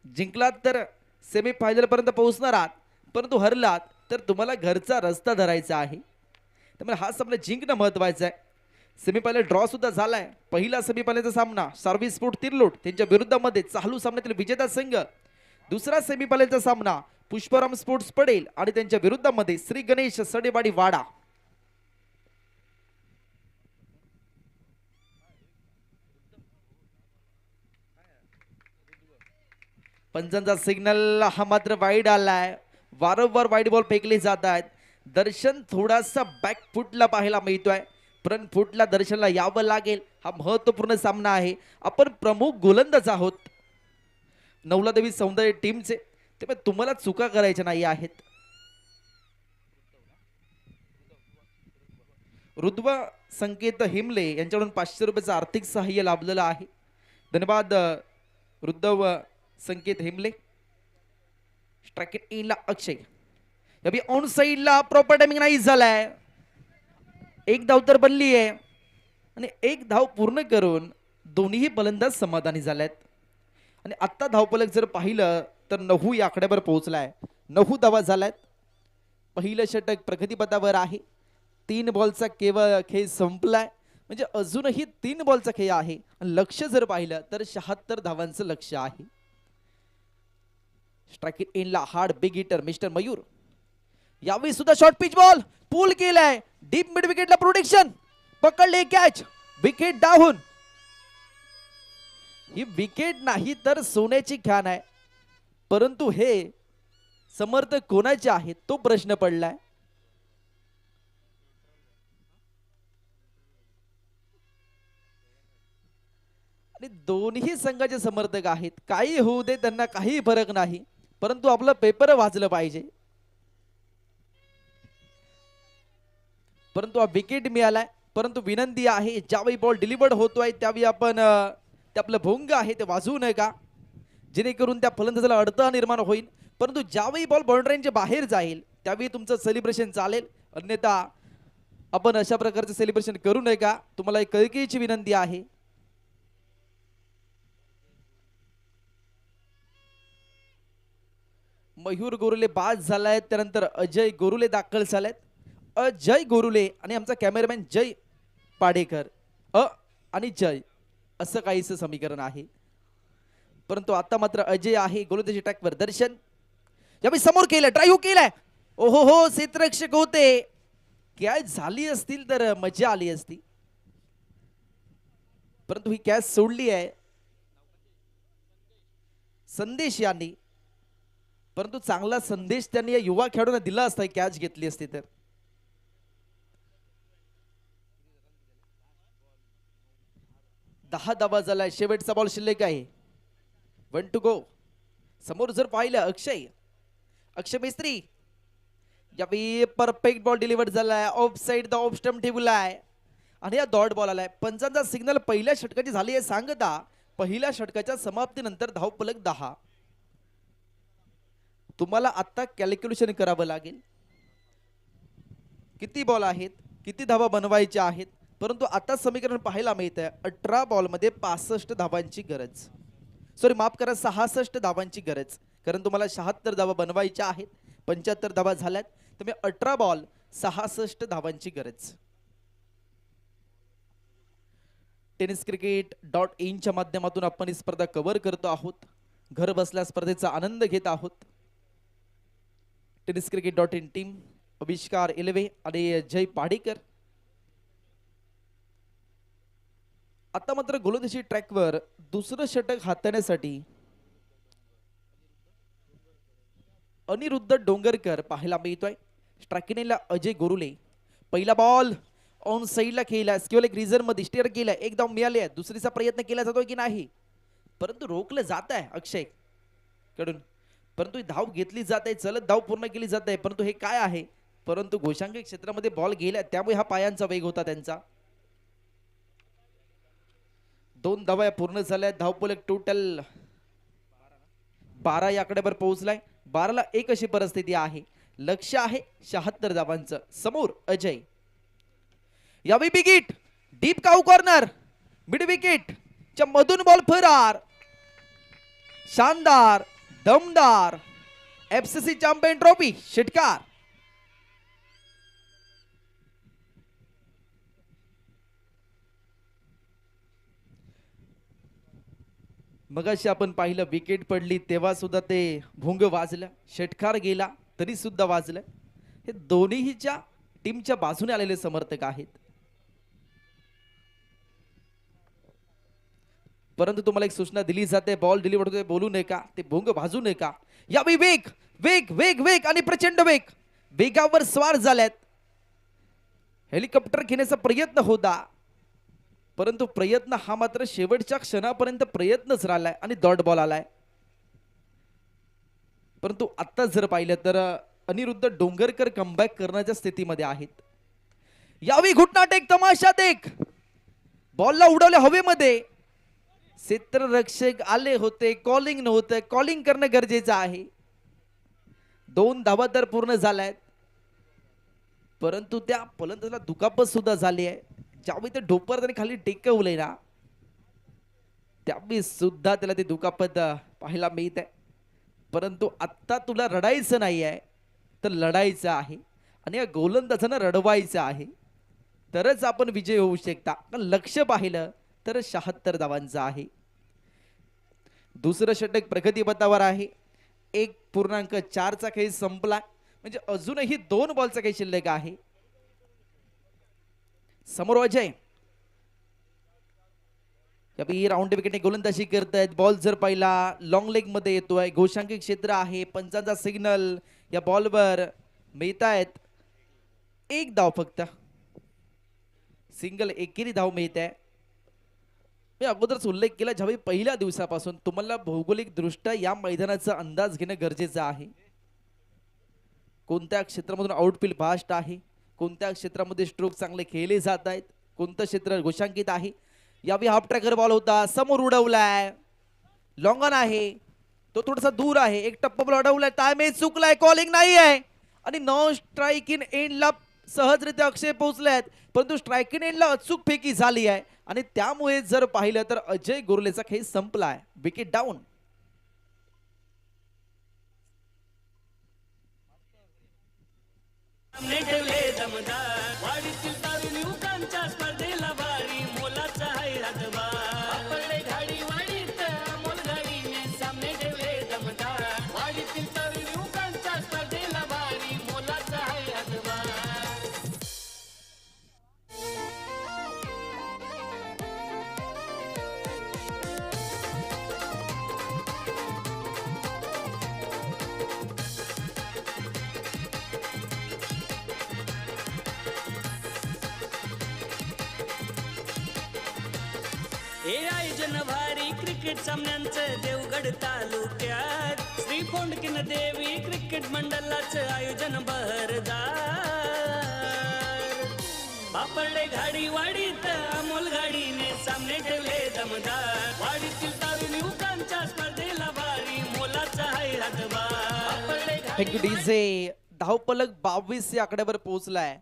जिंकलात तर सेमीफायनल पर्यंत पोहोचणार आहात, परंतु हरलात तर तुम्हाला घरचा रस्ता धरायचा आहे. त्यामुळे हा सामना जिंकणं महत्वाचं आहे. सेमीफायनल ड्रॉ सुद्धा झालाय. पहिला सेमीफायनलचा सामना सर्व्हिस स्पोर्ट तिरलोट त्यांच्या विरुद्धामध्ये चालू सामन्यातील विजेता संघ. दुसरा सेमीफायनलचा सामना पुष्पराम स्पोर्ट्स पडेल आणि त्यांच्या विरुद्धामध्ये श्री गणेश सडेवाडी वाडा. पंचांचा सिग्नल हा मात्र वाईड आलाय. वारंवार वाईड बॉल फेकले जात आहेत. दर्शन थोडासा बॅक फुटला पाहायला मिळतोय. फ्रंट फुटला दर्शनला यावं लागेल. हा महत्वपूर्ण सामना आहे. आपण प्रमुख गोलंदाज आहोत नवलादेवी सौंदर्य टीमचे, त्यामुळे तुम्हाला चुका करायच्या नाही आहेत. रुद्व संकेत हिमले यांच्याकडून 500 रुपयाचं आर्थिक सहाय्य लाभलेलं आहे. धन्यवाद रुद्व संकेत हिमले. स्ट्राइक इन ला अक्षय अभी ऑन साइडला प्रॉपर टायमिंग नाही झालाय. एक धाव तर बनली आहे आणि एक धाव पूर्ण करून दोन्ही फलंदाज समाधानी झालेत. आणि आत्ता धावफलक जर पाहिलं तर 9 या आकड्यावर पोहोचलाय. 9 धावा झाल्यात. पहिलं षटक प्रगतीपथावर आहे. 3 बॉलचा केवळ खेळ संपलाय, म्हणजे अजूनही 3 बॉलचा खेळ आहे. आणि लक्ष जर पाहिलं तर 76 धावांचं लक्ष आहे. स्ट्राइक इन ला hard big hitter mister Mayur. यावेळी सुद्धा शॉर्ट पिच बॉल पूल केलाय. डीप मिड विकेटला प्रोटेक्शन, पकडले कॅच, विकेट डाऊन. ही विकेट नाही तर सोन्याची खान आहे, परंतु हे समर्थक कोणाचे आहेत तो प्रश्न पडलाय. आणि दोन्ही संघाचे समर्थक आहेत. काही होऊ दे, त्यांना काही फरक नाही, परंतु आपलं पेपर वाचलं पाहिजे. परंतु हा विकेट मिळालाय. परंतु विनंती आहे, ज्यावेळी बॉल डिलिव्हर्ड होतोय त्यावेळी आपण ते आपलं भोंग आहे ते वाजवू नये का, जेणेकरून त्या फलंदाजाला अडथळा निर्माण होईल. परंतु ज्यावेळी बॉल बाउंड्रीच्या बाहेर जाईल त्यावेळी तुमचं सेलिब्रेशन चालेल, अन्यथा आपण अशा प्रकारचे सेलिब्रेशन करू नये का. तुम्हाला एक कळकळीची विनंती आहे. मयूर गोरुले बाद झालाय, त्यानंतर अजय गोरुले दाखल झालेत. अजय गोरुले आणि आमचा कॅमेरामॅन जय पाडेकर आणि जय असं काहीच समीकरण आहे. परंतु आता मात्र अजय आहे. गोलंदाजी ट्रॅकवर दर्शन यावेळी समोर केलं, ड्राईव्ह केलाय. ओहो हो, क्षेत्ररक्षक होते. कॅच झाली असतील तर मजा आली असती, परंतु ही कॅच सोडली आहे संदेश यांनी. परंतु चांगला संदेश त्यांनी या युवा खेळाडूंना दिला असता कॅच घेतली असती तर. दहा धावा झाला, शेवटचा बॉल शिल्लक आहे. 1 to go. समोर जर पाहिलं अक्षय मिस्त्री यावेळी परफेक्ट बॉल डिलिव्हर झालाय. Of side the off stump ठेवलाय आणि या डॉट बॉल आलाय. पंचांचा सिग्नल पहिल्या षटकाची झाली आहे सांगता. पहिल्या षटकाच्या समाप्तीनंतर धावफलक 10. तुम्हाला आता कॅल्क्युलेशन करावं लागेल किती बॉल आहेत, किती धावा बनवायच्या आहेत. परंतु आता समीकरण पाहायला मिळतंय 18 बॉलमध्ये 65 धावांची गरज. सॉरी माफ करा, 66 धावांची गरज. कारण तुम्हाला 76 धावा बनवायच्या आहेत. 75 धावा झाल्यात, तुम्ही 18 बॉल 66 धावांची गरज. tenniscricket.in च्या माध्यमातून आपण ही स्पर्धा कव्हर करतो आहोत. घर बसल्या स्पर्धेचा आनंद घेत आहोत. tenniscricket.in टीम अविष्कार इलवे आणि जय पाडेकर. आता मात्र गोलंदाजी ट्रॅकवर दुसरं षटक हाताळण्यासाठी अनिरुद्ध डोंगरकर पाहायला मिळतोय. स्ट्रायकिंगला अजय गोरुले. पहिला बॉल ऑन साइडला केला, स्क्वेअर एक रिझन मध्ये स्टेअर केला. एक धाव मिळाली आहे. दुसरीचा प्रयत्न केला जातोय की नाही, परंतु रोखलं जात आहे अक्षय कडून. परंतु धाव घेतली जात आहे, चलत धाव पूर्ण केली जात आहे. परंतु हे काय आहे, परंतु घोषांक क्षेत्रामध्ये बॉल गेला, त्यामुळे हा पायांचा वेग होता त्यांचा. 2 धावा पूर्ण झाल्या. धावफलक टोटल 12 या आकड्यावर पोहोचलाय. 12ला 1 अशी परिस्थिती आहे. लक्ष आहे 76 धावांचं. समोर अजय. यावेळी विकेट डीप काऊ कॉर्नर मिड विकेट च्या मधून बॉल फरार. शानदार दमदार एफसीसी चॅम्पियन ट्रॉफी षटकार. मगाशी आपण पाहिलं विकेट पडली तेव्हा सुद्धा ते भुंग वाजलं, षटकार गेला तरी सुद्धा वाजलं. हे दोन्हीच्या टीमच्या बाजूने आलेले समर्थक आहेत. परंतु तुम्हाला एक सूचना दिली जाते, बॉल डिलिव्हर होतोय बोलू नये का, ते भुंग वाजू नये का. यावेळी वेग वेग वेग वेग आणि प्रचंड वेग. वेगावर स्वार झाल्यात. हेलिकॉप्टर घेण्याचा प्रयत्न होता, परंतु प्रयत्न हा मात्र शेवटच्या क्षणापर्यंत प्रयत्नच राहिलाय आणि डॉट बॉल आलाय. परंतु आता जर पाहिलं तर अनिरुद्ध डोंगरकर कमबॅक करण्याच्या स्थितीमध्ये आहेत. यावेळी घुटना टेक तमाशा देख. बॉलला उडवले हवेमध्ये. क्षेत्ररक्षक आले होते, कॉलिंग नव्हतं. कॉलिंग करणं गरजेचं आहे. 2 धावा तर पूर्ण झाल्यात, परंतु त्या फलंदाजाला दुखापत सुद्धा झाली आहे. ज्यावेळी ते ढोपर त्याने खाली टेकवले ना, त्यावेळी सुद्धा त्याला ते दुखापत पाहायला मिळत आहे. परंतु आत्ता तुला रडायचं नाही आहे तर लढायचं आहे आणि या गोलंदाजांना रडवायचं आहे, तरच आपण विजय होऊ शकता. लक्ष पाहिलं तर 76 धावांचं आहे. दुसरं षटक प्रगतीपथावर आहे. 1.4चा खेळ संपला, म्हणजे अजूनही 2 बॉलचा काही शिल्लक आहे. समोर अजय. यावेळी राऊंड विकेटने गोलंदाजी करतायत. बॉल जर पाहिला लॉंग लेग मध्ये येतोय. घोषांकित क्षेत्र आहे. पंचांचा सिग्नल या बॉलवर मिळतायत. 1 धाव फक्त. सिंगल एकेरी धाव मिळत आहे. मी अगोदरच उल्लेख केला, ज्यावेळी पहिल्या दिवसापासून तुम्हाला भौगोलिक दृष्ट्या या मैदानाचा अंदाज घेणं गरजेचं आहे. कोणत्या क्षेत्रामधून आउटफील्ड फास्ट आहे, कोणत्या क्षेत्रामध्ये स्ट्रोक चांगले खेळले जात आहेत, कोणतं क्षेत्र घोषांकित आहे. यावेळी हाफ ट्रॅकर बॉल होता, समोर उडवलाय, लॉंग ऑन आहे. तो थोडासा दूर आहे. एक टप्पा बॉल अडवलाय, टायमेज चुकलाय, कॉलिंग नाही आहे आणि नो स्ट्राईक इन एंडला सहजरित्या अक्षय पोहोचले परंतु स्ट्राईक इन एंडला अचूक फेकी झाली आहे आणि त्यामुळे जर पाहिलं तर अजय गुरलेचा खेळ संपलाय. Wicket down. सामने ठेवले दमदार वाडीतील तरुण युवकांच्या स्पर्धेला भारी मोलाचा आहे हातभार पडले घाडी वाडीत अमोल गाडीने सामने ठेवले दमदार वाडीतील तरुण युवकांच्या स्पर्धेला भारी मोलाचा आहे हातभार हे आयोजन भारी क्रिकेट सामन्यांचं देवगड तालुक्यात श्री फोंडकिन देवी क्रिकेट मंडळाचं आयोजन बहरदार बापरडे घाडी वाडीत अमोल गाडीने सामने ठेवले दमदार वाडीतील तरुण युवकांच्या स्पर्धेला भारी मोलाचा आहे हातभार थँक्यू डीजे. धावपलक 22 या आकड्यावर पोहोचलाय.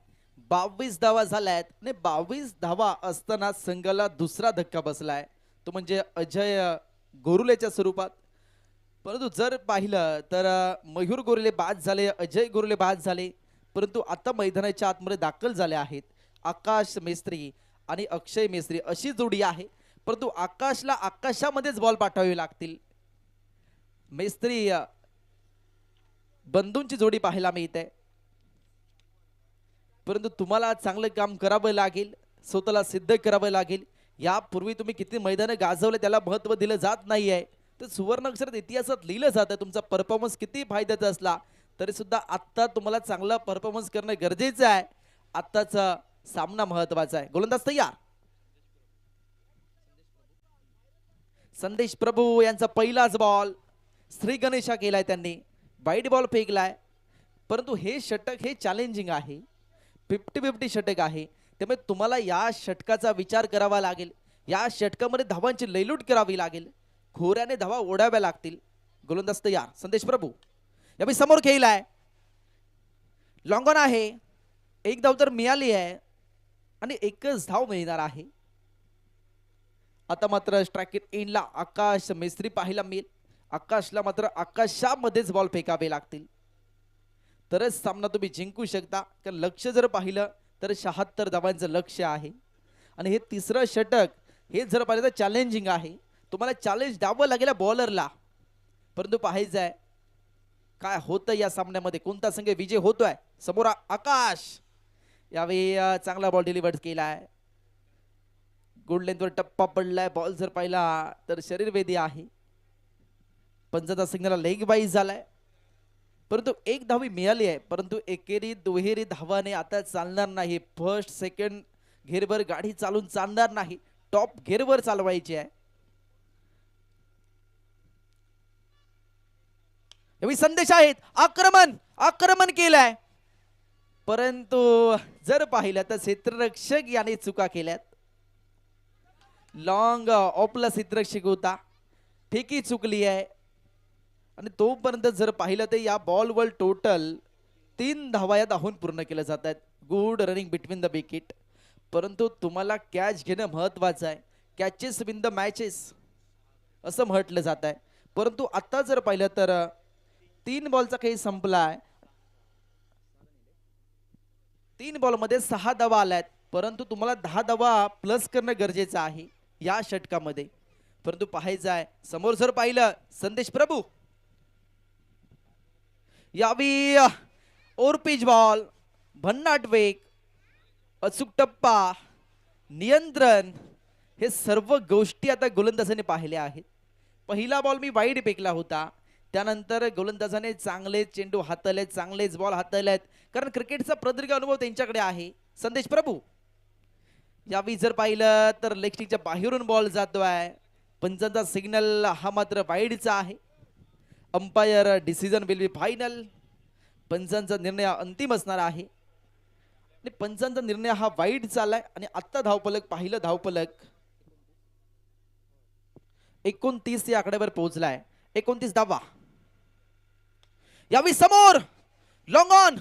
22 धावा झाल्यात आणि 22 धावा असताना संघाला दुसरा धक्का बसलाय, तो म्हणजे अजय गोरुलेच्या स्वरूपात. परंतु जर पाहिलं तर मयूर गोरुले बाद झाले, अजय गोरुले बाद झाले, परंतु आता मैदानाच्या आतमध्ये दाखल झाले आहेत आकाश मेस्त्री आणि अक्षय मेस्त्री अशी जोडी आहे. परंतु आकाशला आकाशामध्येच बॉल पाठवावे लागतील. मेस्त्री बंधूंची जोडी पाहायला मिळते, परंतु तुम्हाला चांगलं काम करावं लागेल, स्वतःला सिद्ध करावं लागेल. यापूर्वी तुम्ही किती मैदानं गाजवले त्याला महत्त्व दिलं जात नाही आहे, तर सुवर्ण अक्षरात इतिहासात लिहिलं जातं. तुमचा परफॉर्मन्स किती फायद्याचा असला तरी सुद्धा आत्ता तुम्हाला चांगला परफॉर्मन्स करणं गरजेचं आहे. आत्ताचा सामना महत्त्वाचा आहे. गोलंदाज तयार. संदेश प्रभू यांचा पहिलाच बॉल श्री गणेशा केलाय, त्यांनी वाईट बॉल फेकलाय. परंतु हे षटक हे चॅलेंजिंग आहे, 50-50 षटक आहे, त्यामुळे तुम्हाला या षटकाचा विचार करावा लागेल. या षटकामध्ये धावांची लयलूट करावी लागेल, खोऱ्याने धावा ओढाव्या लागतील. गोलंदाज तयार. संदेश प्रभू यावेळी समोर खेळलाय, लॉंग ऑन आहे, एक धाव तर मिळाली आहे आणि एकच धाव मिळणार आहे. आता मात्र स्ट्राईक एंडला आकाश मेस्त्री पाहायला मिळेल. आकाशला मात्र आकाशामध्येच बॉल फेकावे लागतील, तरच सामना तुम्ही जिंकू शकता. कारण लक्ष जर पाहिलं तर 76 धावांचं लक्ष आहे आणि हे तिसरं षटक हे जर पाहिलं तर चॅलेंजिंग आहे. तुम्हाला चॅलेंज द्यावं लागेल बॉलरला, परंतु पाहायचं आहे काय होतं या सामन्यामध्ये, कोणता संघ विजय होतोय. समोर आकाश यावेळी चांगला बॉल डिलिव्हर केलाय, गुड लेंथवर टप्पा पडलाय. बॉल जर पाहिला तर शरीरवेदी आहे, पंचाचा सिग्नल लेग वाईज झालाय, परंतु एक धावी मिळाली आहे. परंतु एकेरी दुहेरी धावाने आता चालणार नाही. फर्स्ट सेकंड घेरवर गाडी चालून चालणार नाही, टॉप घेरवर चालवायची आहे. यावेळी संदेश आहेत, आक्रमण आक्रमण केलंय, परंतु जर पाहिलं तर क्षेत्ररक्षक याने चुका केल्यात. लॉंग ऑफला क्षेत्ररक्षक होता, फेकी चुकली आहे आणि तोपर्यंत जर पाहिलं तर या बॉलवर टोटल 3 धावा या धावून पूर्ण केल्या जात आहेत. Good running between the wicket, परंतु तुम्हाला कॅच घेणं महत्वाचं आहे. कॅचेस विन द मॅचेस असं म्हटलं जात आहे. परंतु आता जर पाहिलं तर 3 बॉलचा खेळ संपला आहे. 3 बॉलमध्ये 6 धावा आल्यात, परंतु तुम्हाला 10 धावा प्लस करणं गरजेचं आहे या षटकामध्ये. परंतु पाहायचं आहे समोर जर पाहिलं संदेश प्रभू यावी ओर पिच बॉल, भन्नाट वेग, अचूक टप्पा, नियंत्रण, हे सर्व गोष्टी आता गोलंदाजाने पाहिल्या आहेत. पहिला बॉल मी वाईड फेकला होता, त्यानंतर गोलंदाजाने चांगले चेंडू हाताळलेत, चांगलेच बॉल हाताळलेत, कारण क्रिकेटचा प्रदीर्घ अनुभव त्यांच्याकडे आहे. संदेश प्रभू यावेळी जर पाहिलं तर लेग स्टिकच्या बाहेरून बॉल जातोय, पंचांचा सिग्नल हा मात्र वाईडचा आहे. Umpire decision will be final, पंचांचा निर्णय अंतिम असणार आहे आणि पंचांचा निर्णय हा वाईड चाललाय. आणि आता धावफलक पाहिलं, धावफलक 29 या आकड्यावर पोहोचलाय. 29 धावा. यावी समोर लॉंग ऑन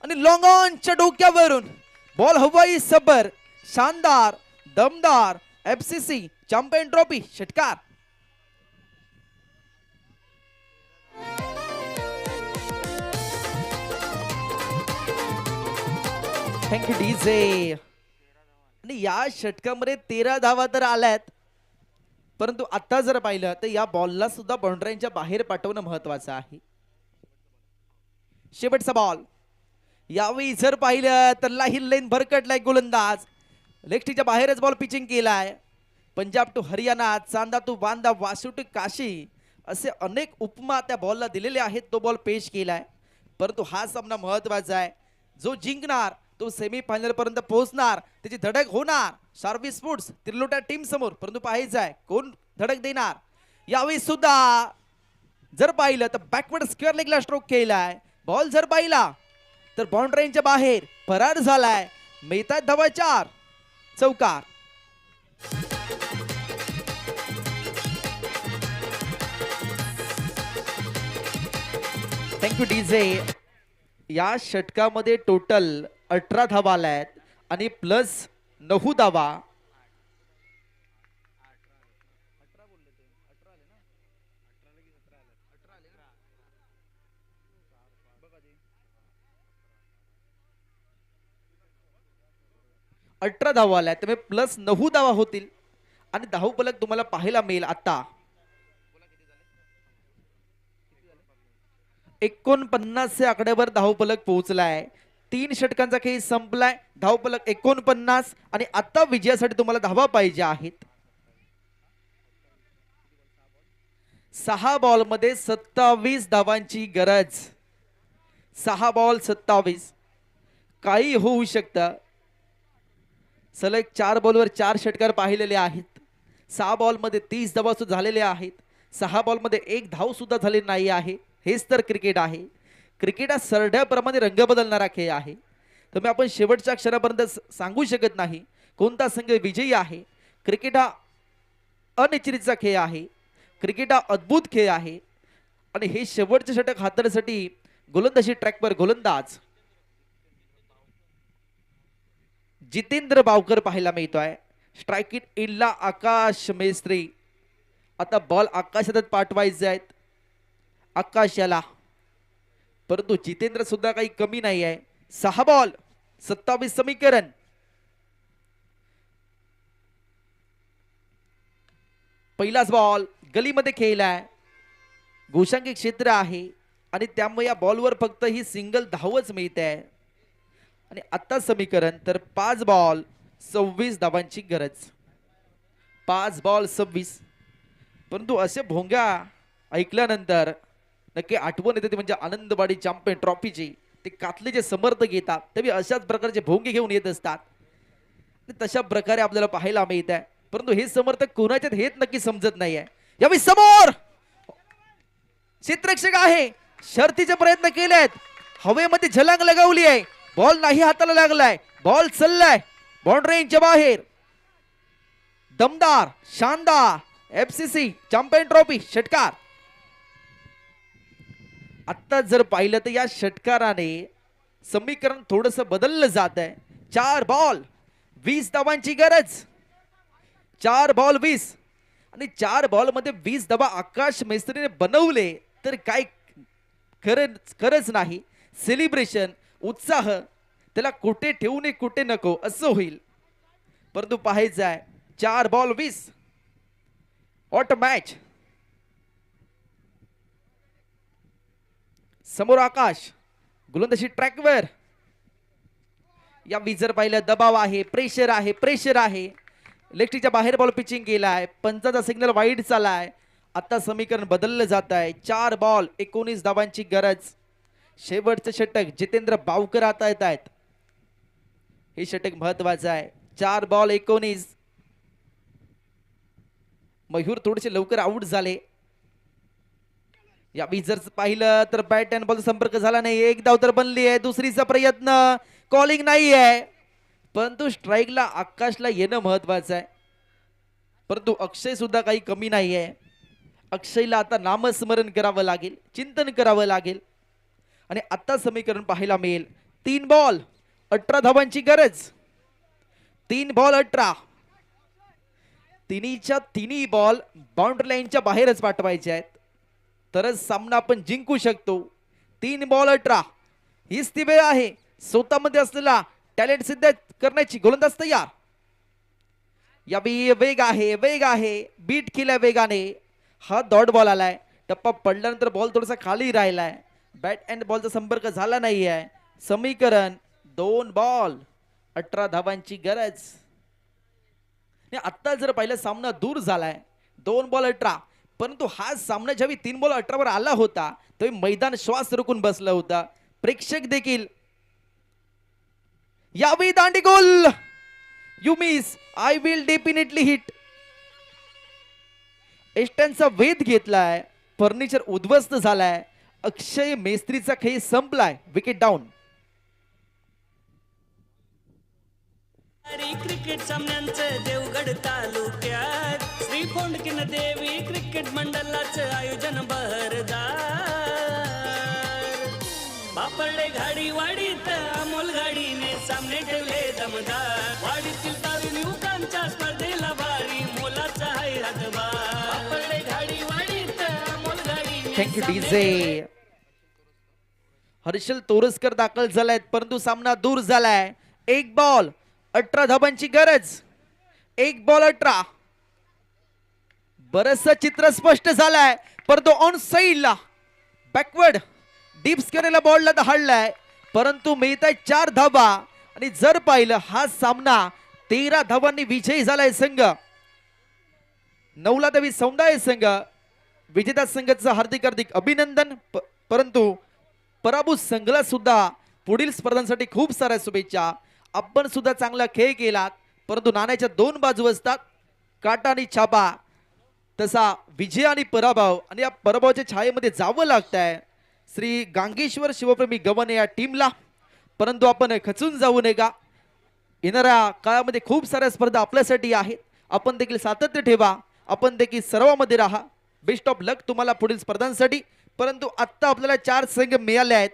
आणि लॉंग ऑनच्या डोक्यावरून बॉल हवाई सबर शानदार दमदार FCC चॅम्पियन ट्रॉफी षटकार. Thank you DJ. आणि या षटकामध्ये 13 धावा तर आल्यात, परंतु आता जर पाहिलं तर या बॉलला सुद्धा बाउंड्रीच्या बाहेर पाठवणं महत्वाचं आहे. शेवटचा बॉल. यावेळी जर पाहिलं तर लाहीन लेन भरकटलाय गोलंदाज. लेफ्टीच्या बाहेरच बॉल पिचिंग केलाय. Punjab to Haryana, Chanda to Banda, Vasu to Kashi असे अनेक उपमा त्या बॉलला दिलेले आहेत. तो बॉल पेश केलाय, परंतु हा सामना महत्वाचा आहे. जो जिंकणार तो सेमीफायनल पर्यंत पोहोचणार, त्याची धडक होणार सर्व्हिस स्पोर्ट्स तिरलोटा टीम समोर. परंतु पाहायचं आहे कोण धडक देणार. यावेळी सुद्धा जर पाहिलं तर बॅकवर्ड स्क्वेअर लेगला स्ट्रोक केलाय. बॉल जर पाहिला तर बाउंड्रीच्या बाहेर फरार झालाय. मिळतात धावा 4. चौकार. Thank you DJ. या षटकामध्ये टोटल 18 धावा आल्यात आणि प्लस 9 धावा. अठरा धावा आल्या, त्यामुळे प्लस 9 धावा होतील आणि धावफलक तुम्हाला पाहायला मिळेल आता 49 या आकड्यावर धावफलक पोहोचलाय. 3 षटकांचा खेळ संपलाय. धावफलक 49 आणि आता विजयासाठी तुम्हाला धावा पाहिजे आहेत. 6 बॉल मध्ये 27 धावांची गरज. 6 बॉल 27. काही होऊ शकतं. सलग 4 बॉलवर 4 षटकार पाहिलेले आहेत. 6 बॉल मध्ये 30 धावा सुद्धा झालेल्या आहेत. 6 बॉल मध्ये 1 धाव सुद्धा झाली नाही आहे. हेच तर क्रिकेट आहे. क्रिकेट हा सरड्याप्रमाणे रंग बदलणारा खेळ आहे. तर आपण शेवटच्या क्षणापर्यंत सांगू शकत नाही कोणता संघ विजयी आहे. क्रिकेट हा अनिश्चितचा खेळ आहे. क्रिकेट हा अद्भुत खेळ आहे आणि हे शेवटचे षटक हाताळण्यासाठी गोलंदाजी ट्रॅकवर गोलंदाज जितेंद्र बावकर पाहायला मिळतोय. स्ट्राइक इट इनला आकाश मेस्त्री. आता बॉल आकाशात पाठवायचे आहेत आकाशाला, परंतु जितेंद्र सुद्धा काही कमी नाही आहे. 6 बॉल 27 समीकरण. पहिलाच बॉल गलीमध्ये खेळलाय. गोशांकी क्षेत्र आहे आणि त्यामुळे या बॉलवर फक्त ही सिंगल धावच मिळते. आणि आता समीकरण तर 5 बॉल 26 धावांची गरज. 5 बॉल 26. परंतु असे भोंगा ऐकल्यानंतर नक्की आठवण येते, म्हणजे आनंदवाडी चॅम्पियन ट्रॉफीची. ते कातलेचे समर्थक येतात ते अशाच प्रकारचे भोंगे घेऊन येत असतात. तशा प्रकारे आपल्याला पाहायला मिळत आहे. परंतु हे समर्थक कोणाच्यात हेच नक्की समजत नाहीये. यावेळी समोर क्षेत्ररक्षक आहे. शर्तीचे प्रयत्न केलेत. हवेमध्ये झलांग लगावली आहे. बॉल नाही हाताला लागलाय. बॉल चाललाय बाउंड्रीच्या बाहेर. दमदार शानदार FCC चॅम्पियन ट्रॉफी षटकार. आता जर पाहिलं तर या षटकाराने समीकरण थोडस बदललं जात आहे. 4 बॉल 20 धावांची गरज. 4 बॉल 20 आणि 4 बॉल मध्ये 20 धावा आकाश मेस्त्रीने बनवले तर काय खरंच नाही. सेलिब्रेशन उत्साह त्याला कुठे ठेवू नये कुठे नको असं होईल. परंतु पाहायचं आहे 4 बॉल 20. What match. समोर आकाश गोलंदाजी ट्रॅकवर. या विजर पाहिलं दबाव आहे, प्रेशर आहे. लेफ्टीच्या बाहेर बॉल पिचिंग केलाय. पंचाचा सिग्नल वाईड चालाय. आता समीकरण बदललं जात आहे. 4 बॉल 19 धावांची गरज. शेवटचं षटक जितेंद्र बावकर आता येत आहेत. हे षटक महत्वाचं आहे. 4 बॉल 19. मयूर थोडेसे लवकर आउट झाले. या जर पाहिलं तर बॅट अँड बॉल संपर्क झाला नाही. 1 धाव तर बनली आहे. दुसरीचा प्रयत्न कॉलिंग नाही आहे, परंतु स्ट्राईकला आकाशला येणं महत्वाचं आहे. परंतु अक्षय सुद्धा काही कमी नाही आहे. अक्षयला आता नामस्मरण करावं लागेल, चिंतन करावं लागेल. आणि आता समीकरण पाहायला मिळेल 3 बॉल 18 धावांची गरज. 3 बॉल 18. तिन्हीच्या तिन्ही बॉल बाउंड्री लाईनच्या बाहेरच पाठवायचे आहेत, तरच सामना आपण जिंकू शकतो. 3 बॉल 18. हीच ती वेळ आहे स्वतःमध्ये असलेला टॅलेंट सिद्ध करण्याची. गोलंदाज तयार. यावेळी वेग आहे, वेग आहे, बीट केलाय वेगाने. हा डॉट बॉल आलाय. टप्पा पडल्यानंतर बॉल थोडासा खाली राहिलाय. बॅट अँड बॉलचा संपर्क झाला नाही आहे. समीकरण 2 बॉल 18 धावांची गरज. आता जर पाहिलं सामना दूर झालाय 2 बॉल 18. परंतु हा सामना ज्यावेळी 3 बॉल 18 वर आला होता तेव्हा मैदान श्वास रोखून बसला होता. प्रेक्षक देखील. यावेळी दांडी गोल. You miss, I will definitely hit. एस्टनचा वेध घेतलाय. फर्निचर उद्ध्वस्त झालाय. अक्षय मेस्त्रीचा खेळ संपलाय. Wicket down. क्रिकेट सामन्यांचं देवगड तालुक्यात श्री फोंडकीन देवी क्रिकेट मंडळाचं आयोजन बहरदार. बापडे घाडी वाडीत अमोल गाडीने सामने ठेवले दमदार. वाडीतील तारुणी युवकांच्या स्पर्धेला भारी मोलाचा आहे हातभार. बापडे घाडी वाडीत अमोल गाडीने थँक्यू डीजे. हर्षल तोरसकर दाखल झालायत परंतु सामना दूर झालाय. 1 बॉल 18 धाबांची गरज. 1 बॉल 18. बरस चित्र स्पष्ट झालाय परंतु ऑन साइडला बॅकवर्ड डीप्स केलेला बॉलला दहाडलाय परंतु मिळत आहे 4 धाबा. आणि जर पाहिलं हा सामना 13 धावांनी विजयी झालाय संघ नवलादेवी समुदाय संघ. विजेता संघाचं हार्दिक हार्दिक अभिनंदन. परंतु पराभूत संघाला सुद्धा पुढील स्पर्धांसाठी खूप साऱ्या शुभेच्छा. आपण सुद्धा चांगला खेळ केलात परंतु नाण्याच्या 2 बाजू असतात, काटा आणि छापा. तसा विजय आणि पराभव आणि या पराभवाच्या छायेमध्ये जावं लागतंय श्री गांगेश्वर शिवप्रेमी गवणे या टीमला. परंतु आपण खचून जाऊ नये का. येणाऱ्या काळामध्ये खूप साऱ्या स्पर्धा आपल्यासाठी आहेत. आपण देखील सातत्य ठेवा. आपण देखील सर्वांमध्ये राहा. बेस्ट ऑफ लक तुम्हाला पुढील स्पर्धांसाठी. परंतु आत्ता आपल्याला 4 संघ मिळाले आहेत.